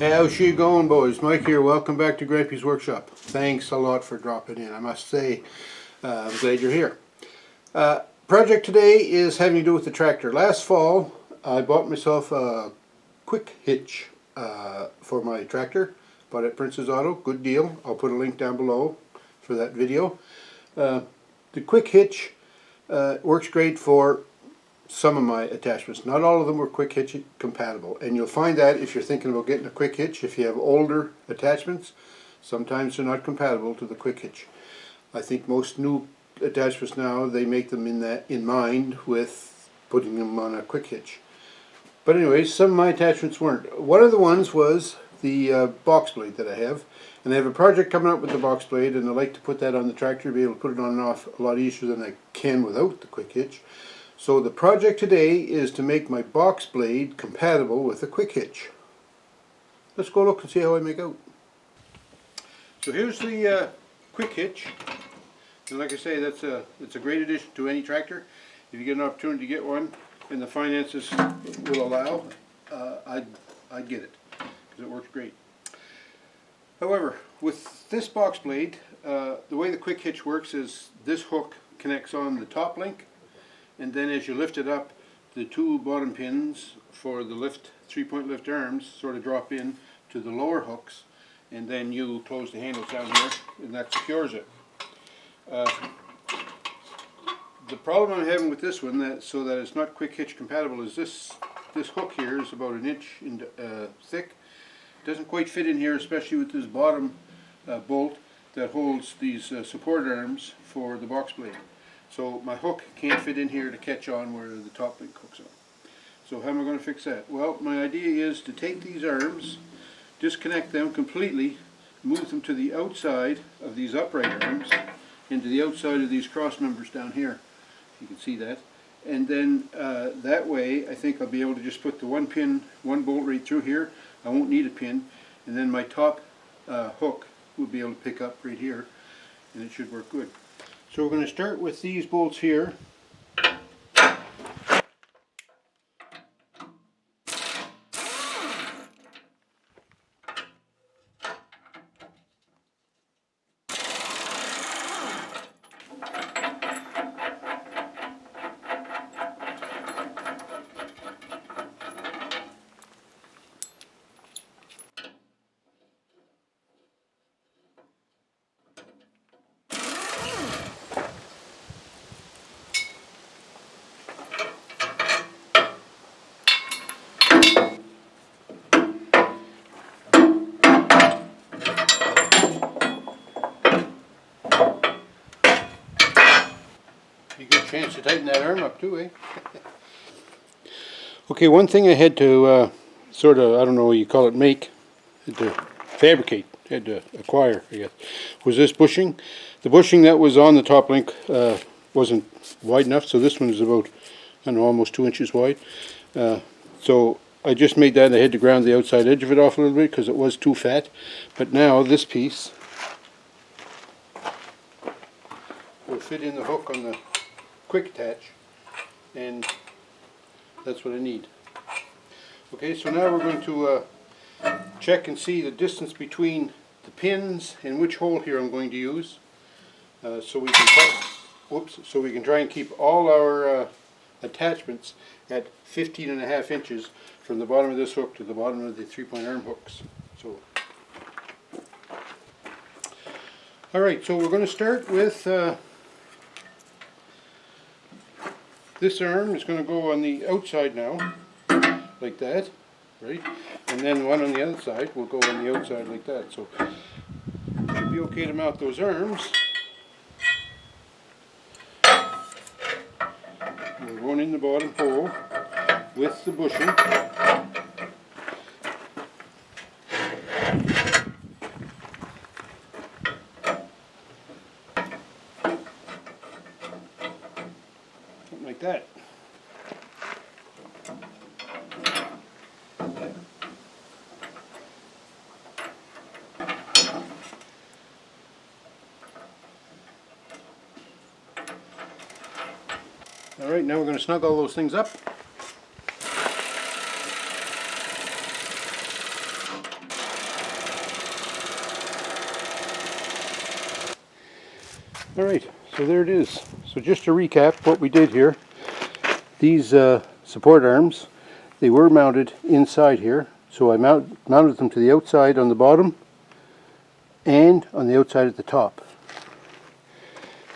How's she going, boys? Mike here. Welcome back to Grampie's Workshop. Thanks a lot for dropping in. I must say, I'm glad you're here. Project today is having to do with the tractor. Last fall, I bought myself a quick hitch for my tractor. Bought it at Prince's Auto. Good deal. I'll put a link down below for that video. The quick hitch works great for some of my attachments. Not all of them were quick hitch compatible, and you'll find that if you're thinking about getting a quick hitch, if you have older attachments, sometimes they're not compatible to the quick hitch. I think most new attachments now, they make them in mind with putting them on a quick hitch. But anyways, some of my attachments weren't. One of the ones was the box blade that I have, and I have a project coming up with the box blade, and I like to put that on the tractor, be able to put it on and off a lot easier than I can without the quick hitch. So the project today is to make my box blade compatible with a quick hitch. Let's go look and see how I make out. So here's the quick hitch, and like I say, it's a great addition to any tractor. If you get an opportunity to get one and the finances will allow, I'd get it because it works great. However, with this box blade, the way the quick hitch works is this hook connects on the top link, and then as you lift it up, the two bottom pins for the lift, 3-point lift arms sort of drop in to the lower hooks, and then you close the handles down here, and that secures it. The problem I'm having with this one, so that it's not quick hitch compatible, is this hook here is about 1 inch thick. It doesn't quite fit in here, especially with this bottom bolt that holds these support arms for the box blade. So my hook can't fit in here to catch on where the top link hooks are. So how am I going to fix that? Well, my idea is to take these arms, disconnect them completely, move them to the outside of these upright arms, into the outside of these cross members down here. You can see that. And then that way I think I'll be able to just put the one bolt right through here. I won't need a pin. And then my top hook will be able to pick up right here, and it should work good. So we're going to start with these bolts here. Chance to tighten that arm up too, eh? Okay, one thing I had to sort of, I don't know what you call it, had to fabricate, had to acquire, I guess, was this bushing. The bushing that was on the top link wasn't wide enough, so this one is about, I don't know, almost 2 inches wide. So I just made that. I had to ground the outside edge of it off a little bit because it was too fat. But now this piece will fit in the hook on the quick attach, and that's what I need. Okay, so now we're going to check and see the distance between the pins and which hole here I'm going to use, so we can try and keep all our attachments at 15.5 inches from the bottom of this hook to the bottom of the 3-point arm hooks. So, all right, so we're going to start with this arm is going to go on the outside now, like that, right? And then one on the other side will go on the outside like that. So it'll be okay to mount those arms. We're going in the bottom hole with the bushing. Like that. Alright, now we're going to snug all those things up. Alright, so there it is. So just to recap what we did here, these support arms, they were mounted inside here. So I mounted them to the outside on the bottom and on the outside at the top.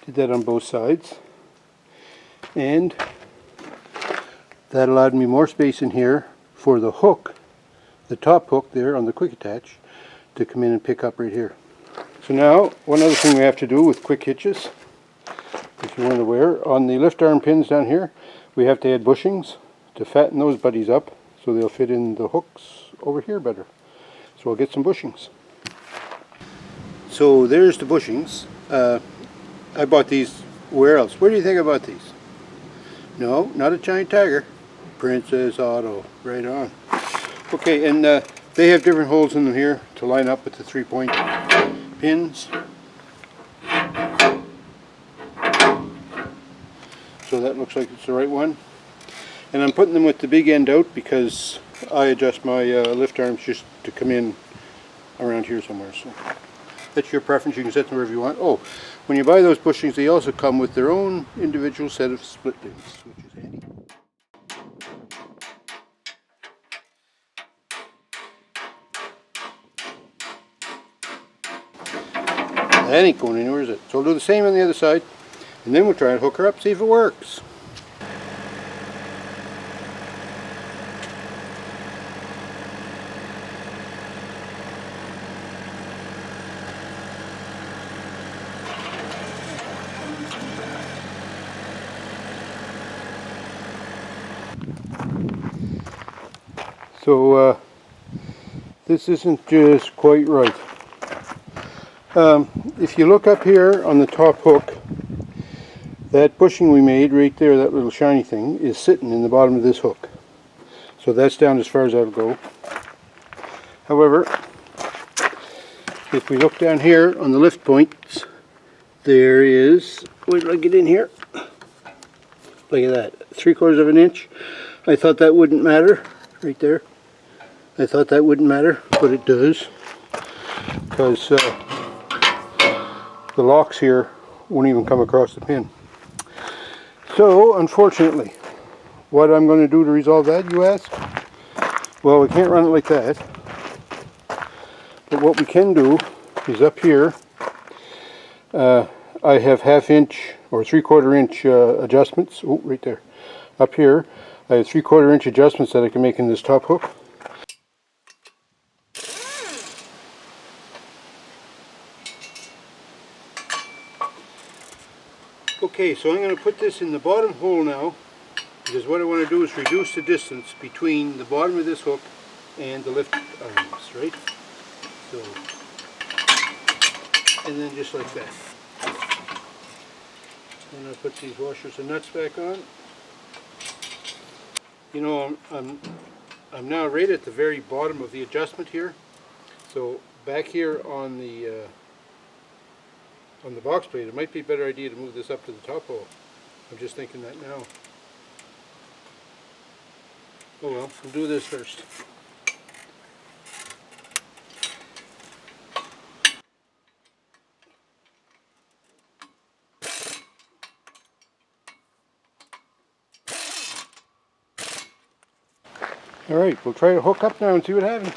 Did that on both sides. And that allowed me more space in here for the hook, the top hook there on the quick attach, to come in and pick up right here. So now, one other thing we have to do with quick hitches, if you weren't aware, on the lift arm pins down here, we have to add bushings to fatten those buddies up so they'll fit in the hooks over here better. So I'll get some bushings. So there's the bushings. I bought these, where else? Where do you think I bought these? No, not a Giant Tiger. Princess Auto, right on. Okay, and they have different holes in them here to line up with the 3-point pins. So that looks like it's the right one. And I'm putting them with the big end out because I adjust my lift arms just to come in around here somewhere. So that's your preference. You can set them wherever you want. Oh, when you buy those bushings, they also come with their own individual set of split pins, which is handy. That ain't going anywhere, is it? So we'll do the same on the other side, and then we'll try and hook her up, see if it works. So this isn't just quite right. If you look up here on the top hook, that bushing we made right there, that little shiny thing, is sitting in the bottom of this hook. So that's down as far as that'll go. However, if we look down here on the lift points, there is, wait till I get in here, look at that, 3/4 of an inch. I thought that wouldn't matter, right there. I thought that wouldn't matter, but it does, because the locks here won't even come across the pin. So, unfortunately, what I'm going to do to resolve that, you ask? Well, we can't run it like that. But what we can do is up here, I have 1/2 inch or 3/4 inch adjustments. Oh, right there. Up here, I have 3/4 inch adjustments that I can make in this top hook. Okay, so I'm going to put this in the bottom hole now, because what I want to do is reduce the distance between the bottom of this hook and the lift arms, right? So, and then just like that. Then I'll put these washers and nuts back on. You know, I'm now right at the very bottom of the adjustment here. So back here on the box plate, it might be a better idea to move this up to the top hole. I'm just thinking that now. Oh well, we'll do this first. Alright, we'll try to hook up now and see what happens.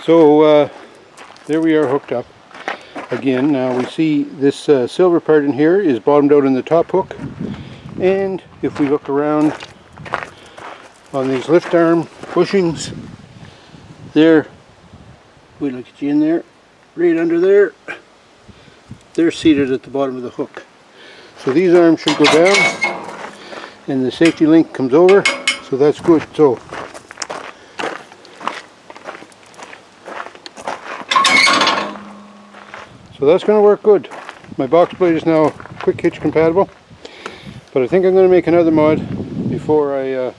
So there we are hooked up again. Now we see this silver part in here is bottomed out in the top hook, and if we look around on these lift arm bushings, there, we look at you in there, right under there, they're seated at the bottom of the hook. So these arms should go down and the safety link comes over, so that's good. So that's going to work good. My box blade is now quick hitch compatible, but I think I'm going to make another mod before I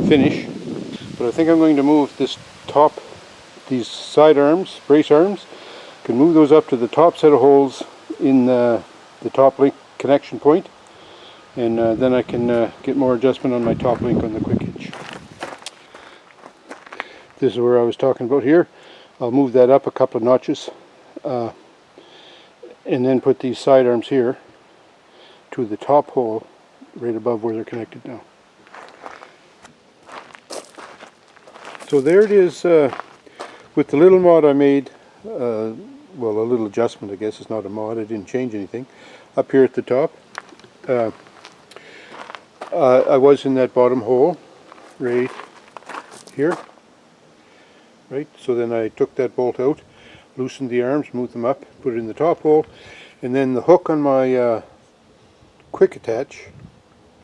finish. But I think I'm going to move this top, these side arms, brace arms, Can move those up to the top set of holes in the top link connection point, and then I can get more adjustment on my top link on the quick hitch. This is where I was talking about here. I'll move that up a couple of notches and then put these side arms here to the top hole right above where they're connected now. So there it is with the little mod I made, well, a little adjustment, I guess. It's not a mod, I didn't change anything. Up here at the top, I was in that bottom hole right here. Right, so then I took that bolt out, loosened the arms, moved them up, put it in the top hole, and then the hook on my quick attach,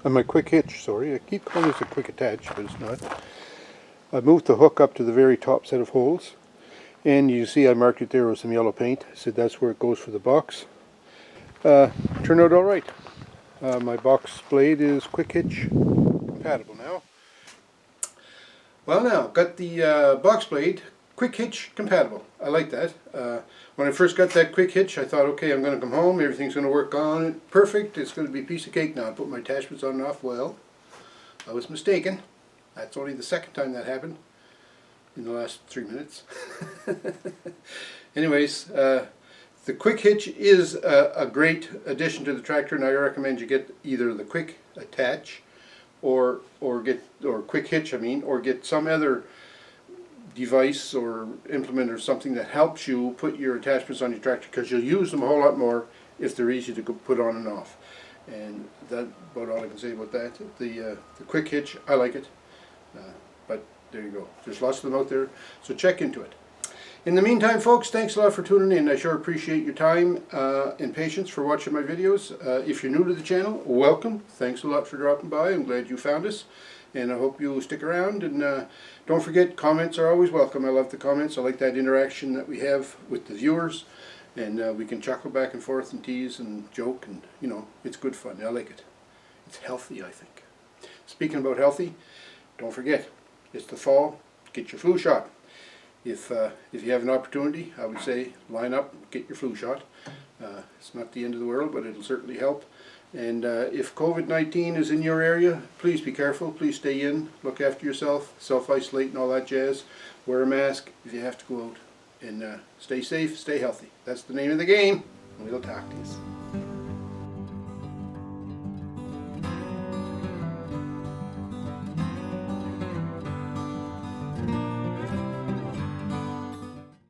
on my quick hitch, sorry, I keep calling this a quick attach, but it's not. I moved the hook up to the very top set of holes, and you see I marked it there with some yellow paint. I said that's where it goes for the box. Turned out alright. My box blade is quick hitch compatible now. Well, now, got the box blade quick hitch compatible. I like that. When I first got that quick hitch, I thought, okay, I'm going to come home, everything's going to work on it perfect, it's going to be a piece of cake now. I put my attachments on and off. Well, I was mistaken. That's only the second time that happened in the last 3 minutes. Anyways, the quick hitch is a great addition to the tractor, and I recommend you get either the quick attach or quick hitch, or get some other device or implement or something that helps you put your attachments on your tractor, because you'll use them a whole lot more if they're easy to put on and off. And that's about all I can say about that. The quick hitch, I like it, but there you go. There's lots of them out there, so check into it. In the meantime, folks, thanks a lot for tuning in. I sure appreciate your time and patience for watching my videos. If you're new to the channel, welcome. Thanks a lot for dropping by. I'm glad you found us, and I hope you'll stick around. And don't forget, comments are always welcome. I love the comments. I like that interaction that we have with the viewers, and we can chuckle back and forth and tease and joke, and you know, it's good fun. I like it. It's healthy, I think. Speaking about healthy, don't forget, it's the fall. Get your flu shot. If you have an opportunity, I would say line up, get your flu shot. It's not the end of the world, but it'll certainly help. And if COVID-19 is in your area, please be careful. Please stay in, look after yourself, self-isolate and all that jazz. Wear a mask if you have to go out. And stay safe, stay healthy. That's the name of the game. We'll talk to you.